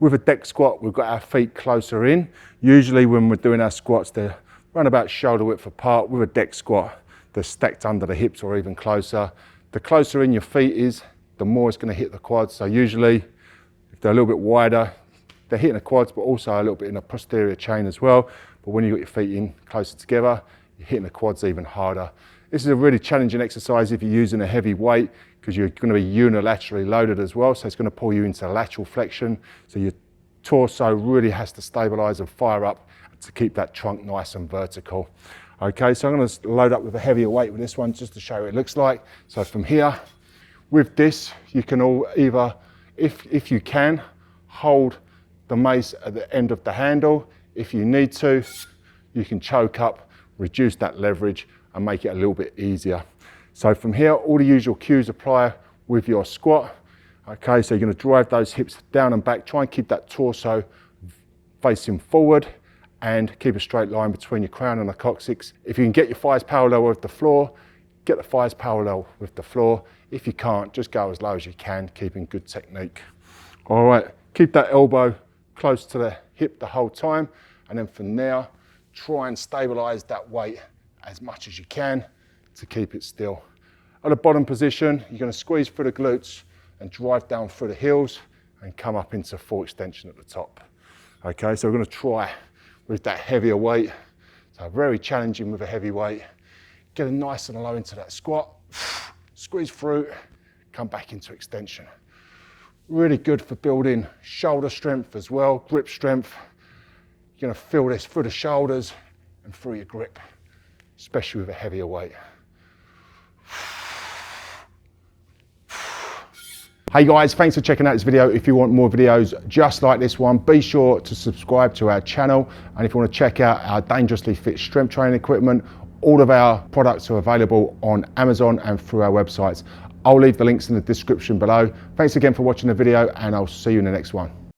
With a deck squat, we've got our feet closer in. Usually when we're doing our squats, they're around about shoulder width apart. With a deck squat, they're stacked under the hips or even closer. The closer in your feet is, the more it's going to hit the quads. So usually, if they're a little bit wider, they're hitting the quads, but also a little bit in the posterior chain as well. But when you've got your feet in closer together, you're hitting the quads even harder. This is a really challenging exercise if you're using a heavy weight, because you're going to be unilaterally loaded as well. So it's going to pull you into lateral flexion. So your torso really has to stabilize and fire up to keep that trunk nice and vertical. Okay, so I'm going to load up with a heavier weight with this one just to show you what it looks like. So from here, with this, you can all either, if you can, hold the mace at the end of the handle. If you need to, you can choke up, reduce that leverage and make it a little bit easier. So from here, all the usual cues apply with your squat. Okay, so you're going to drive those hips down and back. Try and keep that torso facing forward and keep a straight line between your crown and the coccyx. If you can get your thighs parallel with the floor, get the thighs parallel with the floor. If you can't, just go as low as you can, keeping good technique. All right, keep that elbow close to the hip the whole time. And then from there, try and stabilize that weight as much as you can to keep it still. At the bottom position, you're going to squeeze through the glutes and drive down through the heels and come up into full extension at the top. Okay, so we're going to try with that heavier weight. So very challenging with a heavy weight. Get nice and low into that squat, squeeze through, come back into extension. Really good for building shoulder strength as well, grip strength. You're going to feel this through the shoulders and through your grip, especially with a heavier weight. Hey guys, thanks for checking out this video. If you want more videos just like this one, be sure to subscribe to our channel. And if you want to check out our dangerously fit strength training equipment, all of our products are available on Amazon and through our websites. I'll leave the links in the description below. Thanks again for watching the video, and I'll see you in the next one.